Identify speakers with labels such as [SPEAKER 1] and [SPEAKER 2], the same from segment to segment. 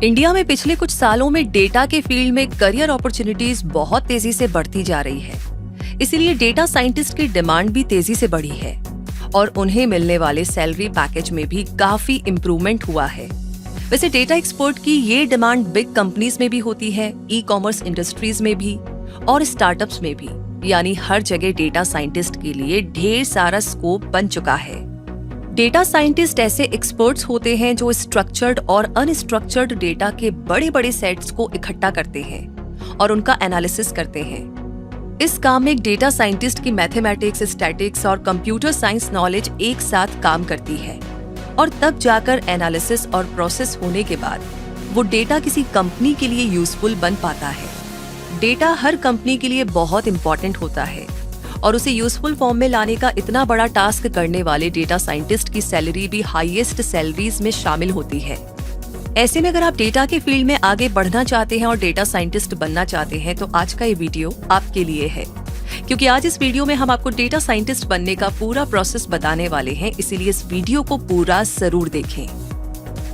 [SPEAKER 1] India में पिछले कुछ सालों में डेटा के फील्ड में करियर अपॉर्चुनिटीज बहुत तेजी से बढ़ती जा रही है। इसीलिए डेटा साइंटिस्ट की डिमांड भी तेजी से बढ़ी है और उन्हें मिलने वाले सैलरी पैकेज में भी काफी इम्प्रूवमेंट हुआ है। वैसे डेटा एक्सपर्ट की ये डिमांड बिग कंपनीज में भी होती है, ई कॉमर्स इंडस्ट्रीज में भी और स्टार्टअप्स में भी, यानी हर जगह डेटा साइंटिस्ट के लिए ढेर सारा स्कोप बन चुका है। डेटा साइंटिस्ट ऐसे एक्सपर्ट्स होते हैं जो स्ट्रक्चर्ड और अनस्ट्रक्चर्ड डेटा के बड़े बड़े सेट्स को इकट्ठा करते हैं और उनका एनालिसिस करते हैं। इस काम में एक डेटा साइंटिस्ट की मैथमेटिक्स, स्टैटिक्स और कंप्यूटर साइंस नॉलेज एक साथ काम करती है और तब जाकर एनालिसिस और प्रोसेस होने के बाद वो डेटा किसी कंपनी के लिए यूजफुल बन पाता है। डेटा हर कंपनी के लिए बहुत इंपॉर्टेंट होता है और उसे यूजफुल फॉर्म में लाने का इतना बड़ा टास्क करने वाले डेटा साइंटिस्ट की सैलरी भी हाईएस्ट सैलरीज में शामिल होती है। ऐसे में अगर आप डेटा के फील्ड में आगे बढ़ना चाहते हैं और डेटा साइंटिस्ट बनना चाहते हैं तो आज का ये वीडियो आपके लिए है, क्योंकि आज इस वीडियो में हम आपको डेटा साइंटिस्ट बनने का पूरा प्रोसेस बताने वाले हैं। इसीलिए इस वीडियो को पूरा जरूर देखें।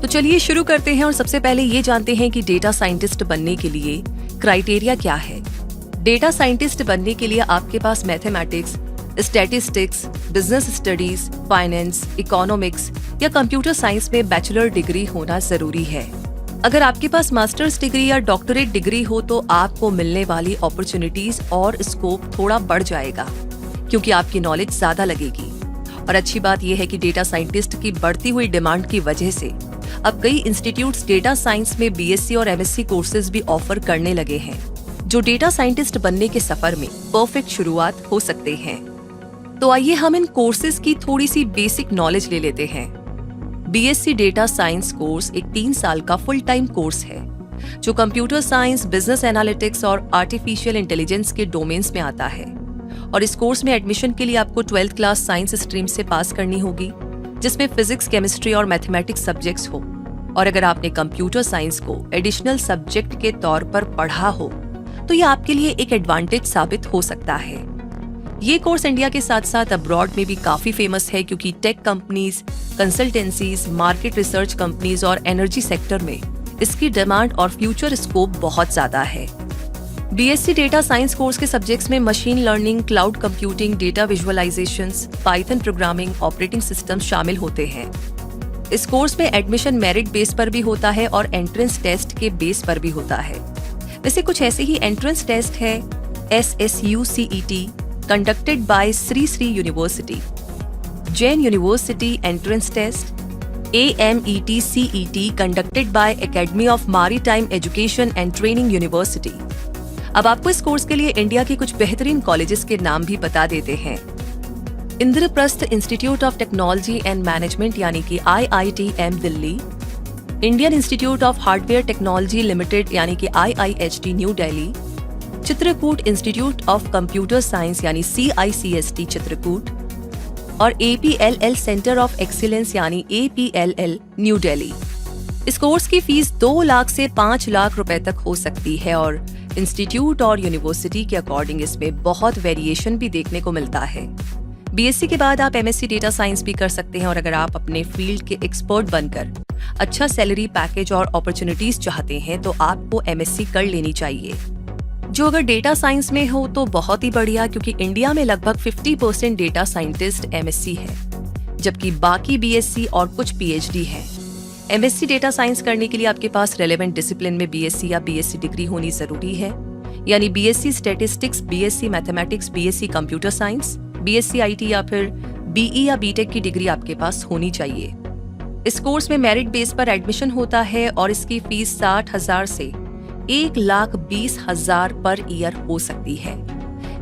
[SPEAKER 1] तो चलिए शुरू करते हैं और सबसे पहले ये जानते हैं कि डेटा साइंटिस्ट बनने के लिए क्राइटेरिया क्या है। डेटा साइंटिस्ट बनने के लिए आपके पास mathematics, statistics, business studies, finance, economics या कंप्यूटर साइंस में बैचलर डिग्री होना जरूरी है। अगर आपके पास मास्टर्स डिग्री या डॉक्टरेट डिग्री हो तो आपको मिलने वाली अपॉर्चुनिटीज और स्कोप थोड़ा बढ़ जाएगा, क्योंकि आपकी नॉलेज ज्यादा लगेगी। और अच्छी बात यह है कि डेटा साइंटिस्ट की बढ़ती हुई डिमांड की वजह से अब कई इंस्टीट्यूट्स डेटा साइंस में बीएससी और एमएससी कोर्सेज भी ऑफर करने लगे हैं, जो डेटा साइंटिस्ट बनने के सफर में परफेक्ट शुरुआत हो सकते हैं। तो आइए हम इन कोर्सेज की थोड़ी सी बेसिक नॉलेज ले लेते हैं। बीएससी डेटा साइंस कोर्स एक 3 साल का फुल टाइम कोर्स है, जो कंप्यूटर साइंस, बिजनेस एनालिटिक्स और आर्टिफिशियल इंटेलिजेंस के डोमेन्स में आता है। और इस कोर्स में एडमिशन के लिए आपको 12th क्लास साइंस स्ट्रीम से पास करनी होगी, जिसमें फिजिक्स, केमिस्ट्री और मैथमेटिक्स सब्जेक्ट्स हो। और अगर आपने कंप्यूटर साइंस को एडिशनल सब्जेक्ट के तौर पर पढ़ा हो तो ये आपके लिए एक एडवांटेज साबित हो सकता है। ये कोर्स इंडिया के साथ साथ अब्रॉड में भी काफी फेमस है, क्योंकि tech companies, consultancies, market research companies और एनर्जी सेक्टर में इसकी डिमांड और फ्यूचर स्कोप बहुत ज्यादा है। बीएससी डेटा साइंस कोर्स के सब्जेक्ट्स में machine learning, cloud computing, data visualisations, Python programming, operating system शामिल होते हैं। इस कोर्स में एडमिशन मेरिट बेस पर भी होता है और एंट्रेंस टेस्ट के बेस पर भी होता है। वैसे कुछ ऐसे ही एंट्रेंस टेस्ट है SSUCET conducted by Shri Shri university, Jain university entrance test, AMET-CET conducted by academy of maritime education and training university. अब आपको इस कोर्स के लिए इंडिया के कुछ बेहतरीन कॉलेजेस के नाम भी बता देते हैं। Indraprastha institute of technology and management यानी कि IITM Delhi, Indian institute of hardware technology limited यानी कि IIHT new Delhi, Chitrakoot institute of computer science यानी CICST चित्रकूट और APLL सेंटर ऑफ एक्सीलेंस यानी APLL न्यू दिल्ली। इस कोर्स की फीस 2 लाख से 5 लाख रुपए तक हो सकती है और इंस्टीट्यूट और यूनिवर्सिटी के अकॉर्डिंग इसमें बहुत वेरिएशन भी देखने को मिलता है। बीएससी के बाद आप एमएससी डेटा साइंस भी कर सकते हैं और अगर आप अपने फील्ड के एक्सपर्ट बनकर अच्छा सैलरी पैकेज और अपॉर्चुनिटीज चाहते हैं तो आपको एमएससी कर लेनी चाहिए। जो अगर डेटा साइंस में हो तो बहुत ही बढ़िया, क्योंकि इंडिया में लगभग 50% डेटा साइंटिस्ट एमएससी है, जबकि बाकी बीएससी और कुछ पीएचडी है। एमएससी डेटा साइंस करने के लिए आपके पास रेलेवेंट डिसिप्लिन में बीएससी या बीएससी डिग्री होनी जरूरी है, यानी BSc statistics, BSc mathematics, BSc computer science, BSc IT या फिर बीई या बीटेक की डिग्री आपके पास होनी चाहिए। इस कोर्स में मेरिट बेस पर एडमिशन होता है और इसकी फीस 60,000 से 1,20,000 पर ईयर हो सकती है।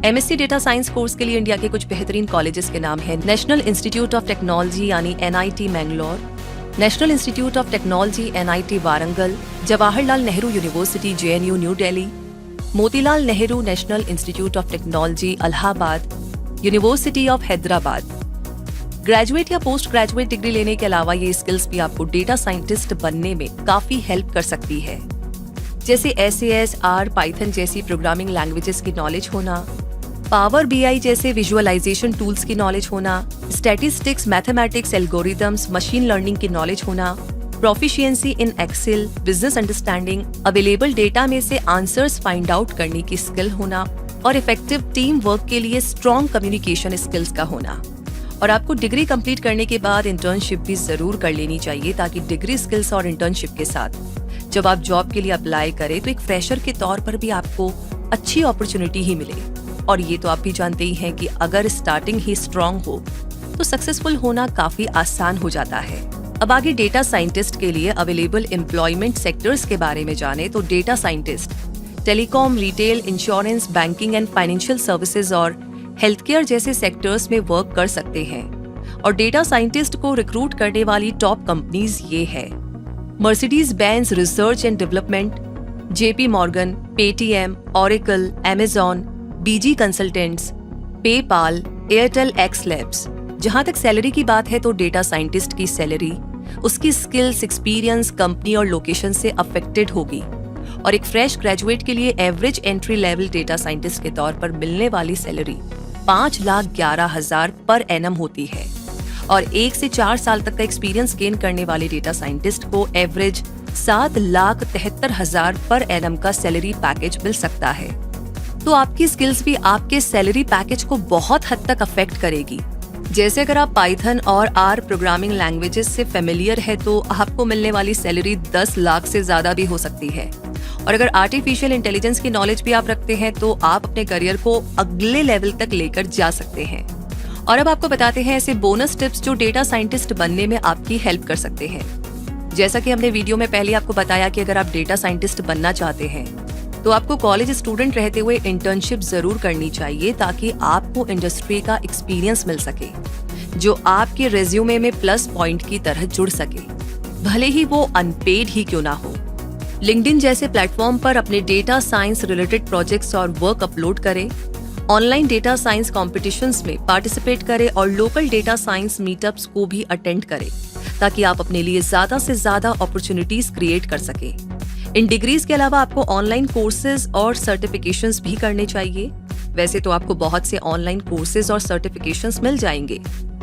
[SPEAKER 1] एमएससी डेटा साइंस कोर्स के लिए इंडिया के कुछ बेहतरीन कॉलेजेस के नाम हैं नेशनल इंस्टीट्यूट ऑफ टेक्नोलॉजी यानी NIT Mangalore, national institute of technology NIT Warangal, Jawaharlal Nehru university JNU new Delhi, Motilal Nehru national institute of technology Allahabad, university of Hyderabad. Graduate या पोस्ट ग्रेजुएट डिग्री लेने के अलावा ये स्किल्स भी आपको डेटा साइंटिस्ट बनने में काफी हेल्प कर सकती है, जैसे SAS, R, पाइथन जैसी प्रोग्रामिंग लैंग्वेजेस की नॉलेज होना, पावर BI जैसे विजुअलाइजेशन टूल्स की नॉलेज होना, statistics, mathematics, algorithms, machine learning की नॉलेज होना, proficiency in Excel, business understanding, available data में से आंसर्स फाइंड आउट करने की स्किल होना और इफेक्टिव टीम वर्क के लिए स्ट्रॉन्ग कम्युनिकेशन स्किल्स का होना। और आपको डिग्री कंप्लीट करने के बाद इंटर्नशिप भी जरूर कर लेनी चाहिए, ताकि डिग्री स्किल्स और इंटर्नशिप के साथ जब आप जॉब के लिए अप्लाई करें तो एक फ्रेशर के तौर पर भी आपको अच्छी अपॉर्चुनिटी ही मिले। और ये तो आप भी जानते ही हैं कि अगर स्टार्टिंग ही स्ट्रॉन्ग हो तो सक्सेसफुल होना काफी आसान हो जाता है। अब आगे डेटा साइंटिस्ट के लिए अवेलेबल एम्प्लॉयमेंट सेक्टर्स के बारे में जाने तो data scientist telecom, retail, insurance, banking and financial services और हेल्थ केयर जैसे सेक्टर्स में वर्क कर सकते हैं। और डेटा साइंटिस्ट को रिक्रूट करने वाली टॉप कंपनीज ये है: Mercedes Benz research and development, JP Morgan, Paytm, Oracle, Amazon, BG consultants, PayPal, Airtel X labs. जहां तक सैलरी की बात है तो डेटा साइंटिस्ट की सैलरी उसकी स्किल्स, एक्सपीरियंस, कंपनी और लोकेशन से अफेक्टेड होगी। और एक फ्रेश ग्रेजुएट के लिए average entry level data scientist के तौर पर मिलने वाली सैलरी 5,11,000 पर एनम होती है। और 1 से 4 साल तक का एक्सपीरियंस गेन करने वाले डेटा साइंटिस्ट को एवरेज 7,73,000 पर एनम का सैलरी पैकेज मिल सकता है। तो आपकी स्किल्स भी आपके सैलरी पैकेज को बहुत हद तक अफेक्ट करेगी। जैसे अगर आप पाइथन और आर प्रोग्रामिंग लैंग्वेजेस से फेमिलियर है तो आपको मिलने वाली सैलरी 10 लाख से ज्यादा भी हो सकती है। और अगर आर्टिफिशियल इंटेलिजेंस की नॉलेज भी आप रखते हैं तो आप अपने करियर को अगले लेवल तक लेकर जा सकते हैं। और अब आपको बताते हैं ऐसे बोनस टिप्स जो डेटा साइंटिस्ट बनने में आपकी हेल्प कर सकते हैं। जैसा कि हमने वीडियो में पहले आपको बताया कि अगर आप डेटा साइंटिस्ट बनना चाहते हैं तो आपको कॉलेज स्टूडेंट रहते हुए इंटर्नशिप जरूर करनी चाहिए, ताकि आपको इंडस्ट्री का एक्सपीरियंस मिल सके जो आपके रेज्यूमे में प्लस पॉइंट की तरह जुड़ सके, भले ही वो अनपेड ही क्यों ना हो। लिंक्डइन जैसे प्लेटफॉर्म पर अपने डेटा साइंस रिलेटेड प्रोजेक्ट्स और वर्क अपलोड करें, ऑनलाइन डेटा साइंस कॉम्पिटिशन्स में पार्टिसिपेट करें और लोकल डेटा साइंस मीटअप्स को भी अटेंड करें, ताकि आप अपने लिए ज्यादा से ज्यादा अपॉर्चुनिटीज क्रिएट कर सके। इन डिग्रीज के अलावा आपको ऑनलाइन कोर्सेज और सर्टिफिकेशंस भी करने चाहिए। वैसे तो आपको बहुत से ऑनलाइन कोर्सेज और सर्टिफिकेशंस मिल जाएंगे,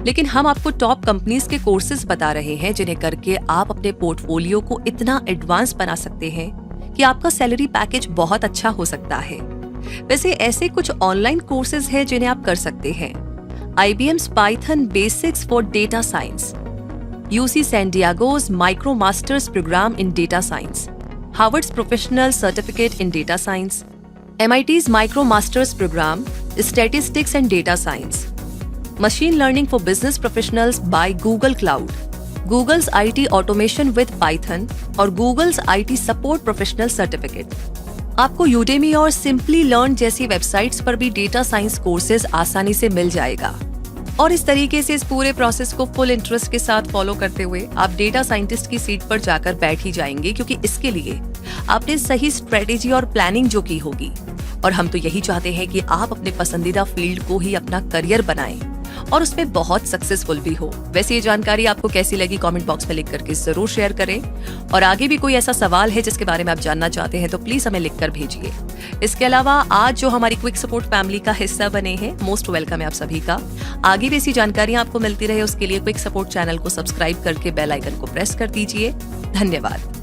[SPEAKER 1] लेकिन हम आपको टॉप कंपनीज के कोर्सेज बता रहे हैं जिन्हें करके आप अपने पोर्टफोलियो को इतना एडवांस बना सकते हैं कि आपका सैलरी पैकेज बहुत अच्छा हो सकता है। वैसे ऐसे कुछ ऑनलाइन कोर्सेज हैं जिन्हें आप कर सकते हैं: IBM's Python Basics for Data Science, UC San Diego's Micro Masters Program in Data Science, Harvard's Professional Certificate in Data Science, MIT's Micro Masters Program, Statistics and Data Science, Machine Learning for Business Professionals by Google Cloud, Google's IT Automation with Python और Google's IT Support Professional Certificate। आपको Udemy और Simply Learn जैसी websites पर भी data science courses आसानी से मिल जाएगा। और इस तरीके से इस पूरे प्रोसेस को फुल इंटरेस्ट के साथ फॉलो करते हुए आप डेटा साइंटिस्ट की सीट पर जाकर बैठ ही जाएंगे, क्योंकि इसके लिए आपने सही स्ट्रेटेजी और प्लानिंग जो की होगी। और हम तो यही चाहते हैं कि आप अपने पसंदीदा फील्ड को ही अपना करियर बनाएं और उसमें बहुत सक्सेसफुल भी हो। वैसे ये जानकारी आपको कैसी लगी कमेंट बॉक्स में लिख करके जरूर शेयर करें। और आगे भी कोई ऐसा सवाल है जिसके बारे में आप जानना चाहते हैं तो प्लीज हमें लिखकर भेजिए। इसके अलावा आज जो हमारी क्विक सपोर्ट फैमिली का हिस्सा बने हैं, मोस्ट वेलकम है आप सभी का। आगे भी ऐसी जानकारियां आपको मिलती रहे उसके लिए क्विक सपोर्ट चैनल को सब्सक्राइब करके बेल आइकन को प्रेस कर दीजिए। धन्यवाद।